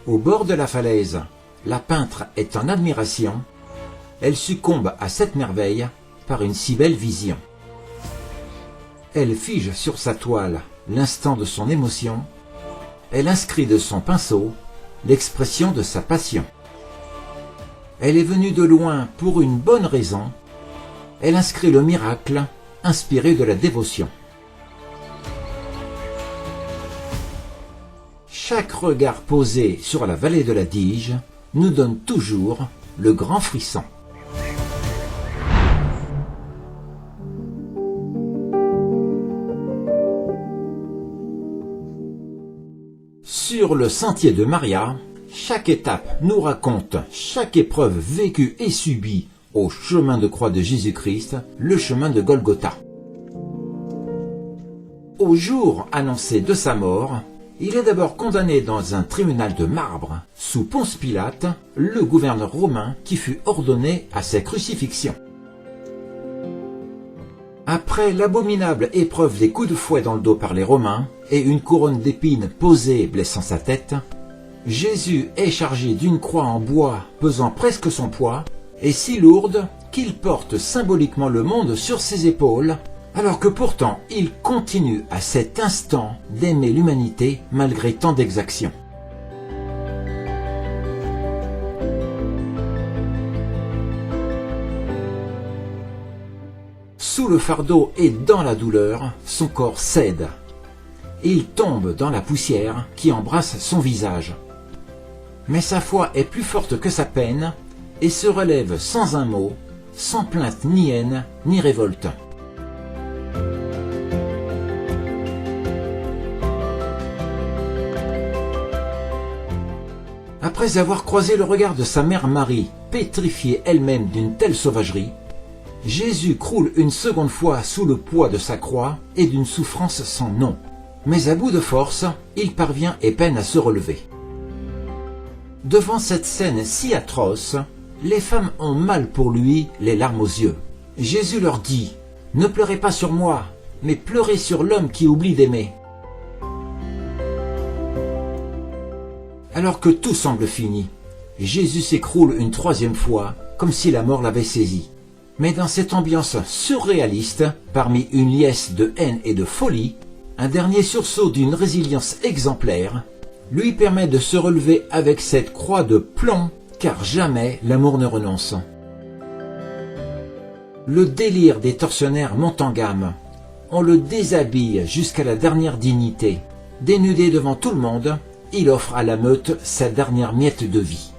Au bord de la falaise, la peintre est en admiration. Elle succombe à cette merveille par une si belle vision. Elle fige sur sa toile l'instant de son émotion. Elle inscrit de son pinceau l'expression de sa passion. Elle est venue de loin pour une bonne raison. Elle inscrit le miracle inspiré de la dévotion. Chaque regard posé sur la vallée de la Dige nous donne toujours le grand frisson. Sur le sentier de Maria, chaque étape nous raconte chaque épreuve vécue et subie au chemin de croix de Jésus-Christ, le chemin de Golgotha. Au jour annoncé de sa mort, il est d'abord condamné dans un tribunal de marbre, sous Ponce Pilate, le gouverneur romain qui fut ordonné à sa crucifixion. Après l'abominable épreuve des coups de fouet dans le dos par les Romains et une couronne d'épines posée blessant sa tête, Jésus est chargé d'une croix en bois pesant presque son poids et si lourde qu'il porte symboliquement le monde sur ses épaules, alors que pourtant il continue à cet instant d'aimer l'humanité malgré tant d'exactions. Sous le fardeau et dans la douleur, son corps cède. Il tombe dans la poussière qui embrasse son visage. Mais sa foi est plus forte que sa peine et se relève sans un mot, sans plainte ni haine ni révolte. Après avoir croisé le regard de sa mère Marie, pétrifiée elle-même d'une telle sauvagerie, Jésus croule une seconde fois sous le poids de sa croix et d'une souffrance sans nom. Mais à bout de force, il parvient et peine à se relever. Devant cette scène si atroce, les femmes ont mal pour lui, les larmes aux yeux. Jésus leur dit « Ne pleurez pas sur moi, mais pleurez sur l'homme qui oublie d'aimer. » Alors que tout semble fini, Jésus s'écroule une troisième fois, comme si la mort l'avait saisi. Mais dans cette ambiance surréaliste, parmi une liesse de haine et de folie, un dernier sursaut d'une résilience exemplaire lui permet de se relever avec cette croix de plomb, car jamais l'amour ne renonce. Le délire des tortionnaires monte en gamme. On le déshabille jusqu'à la dernière dignité. Dénudé devant tout le monde, il offre à la meute sa dernière miette de vie.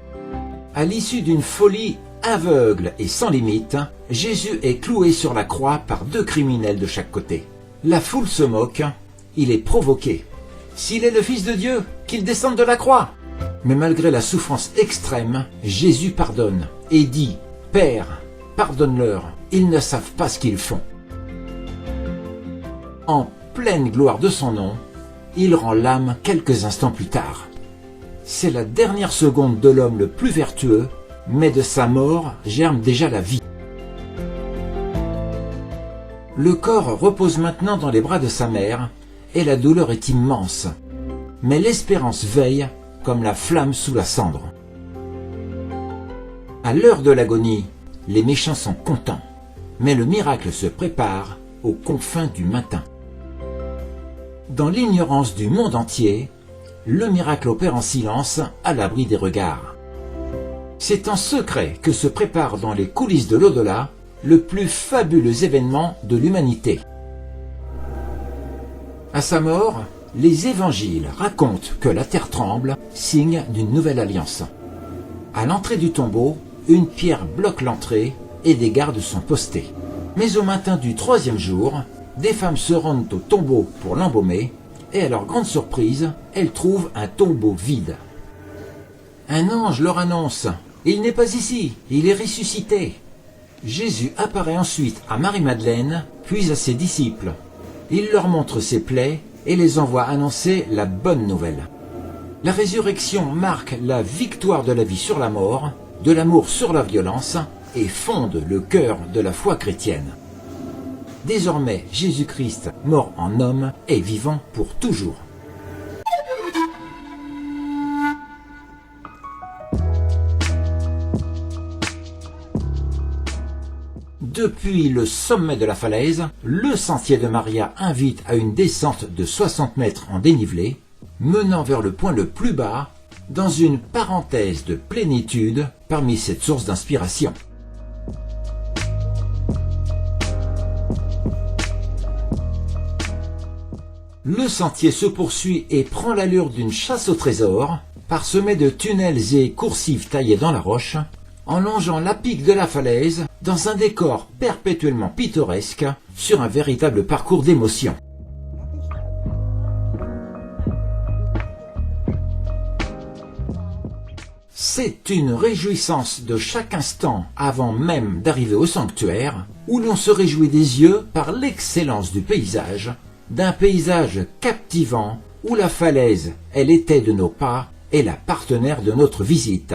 À l'issue d'une folie aveugle et sans limite, Jésus est cloué sur la croix par deux criminels de chaque côté. La foule se moque, il est provoqué. S'il est le Fils de Dieu, qu'il descende de la croix. Mais malgré la souffrance extrême, Jésus pardonne et dit « Père, pardonne-leur, ils ne savent pas ce qu'ils font. » En pleine gloire de son nom, il rend l'âme quelques instants plus tard. C'est la dernière seconde de l'homme le plus vertueux, mais de sa mort germe déjà la vie. Le corps repose maintenant dans les bras de sa mère, et la douleur est immense. Mais l'espérance veille comme la flamme sous la cendre. À l'heure de l'agonie, les méchants sont contents, mais le miracle se prépare aux confins du matin. Dans l'ignorance du monde entier, le miracle opère en silence à l'abri des regards. C'est en secret que se prépare dans les coulisses de l'au-delà le plus fabuleux événement de l'humanité. À sa mort, les évangiles racontent que la terre tremble, signe d'une nouvelle alliance. À l'entrée du tombeau, une pierre bloque l'entrée et des gardes sont postés. Mais au matin du troisième jour, des femmes se rendent au tombeau pour l'embaumer et à leur grande surprise, elles trouvent un tombeau vide. Un ange leur annonce « Il n'est pas ici, il est ressuscité ». Jésus apparaît ensuite à Marie-Madeleine, puis à ses disciples. Il leur montre ses plaies et les envoie annoncer la bonne nouvelle. La résurrection marque la victoire de la vie sur la mort, de l'amour sur la violence et fonde le cœur de la foi chrétienne. Désormais, Jésus-Christ, mort en homme, est vivant pour toujours. Depuis le sommet de la falaise, le sentier de Maria invite à une descente de 60 mètres en dénivelé, menant vers le point le plus bas, dans une parenthèse de plénitude parmi cette source d'inspiration. Le sentier se poursuit et prend l'allure d'une chasse au trésor, parsemé de tunnels et coursives taillées dans la roche, en longeant la pique de la falaise dans un décor perpétuellement pittoresque sur un véritable parcours d'émotion. C'est une réjouissance de chaque instant avant même d'arriver au sanctuaire, où l'on se réjouit des yeux par l'excellence du paysage, d'un paysage captivant où la falaise, elle était de nos pas et la partenaire de notre visite.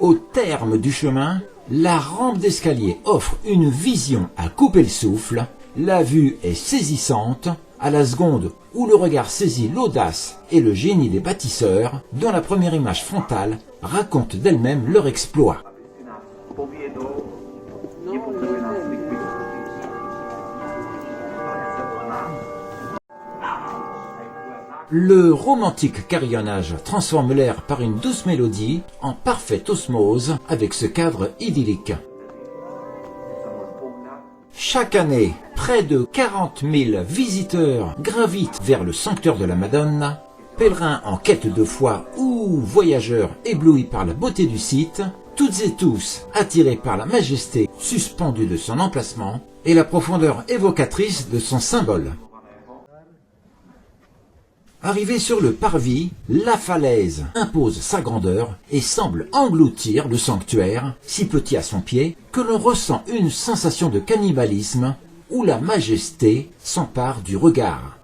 Au terme du chemin, la rampe d'escalier offre une vision à couper le souffle. La vue est saisissante, à la seconde où le regard saisit l'audace et le génie des bâtisseurs, dont la première image frontale raconte d'elle-même leur exploit. Le romantique carillonnage transforme l'air par une douce mélodie en parfaite osmose avec ce cadre idyllique. Chaque année, près de 40 000 visiteurs gravitent vers le sanctuaire de la Madonna, pèlerins en quête de foi ou voyageurs éblouis par la beauté du site, toutes et tous attirés par la majesté suspendue de son emplacement et la profondeur évocatrice de son symbole. Arrivé sur le parvis, la falaise impose sa grandeur et semble engloutir le sanctuaire, si petit à son pied, que l'on ressent une sensation de cannibalisme où la majesté s'empare du regard.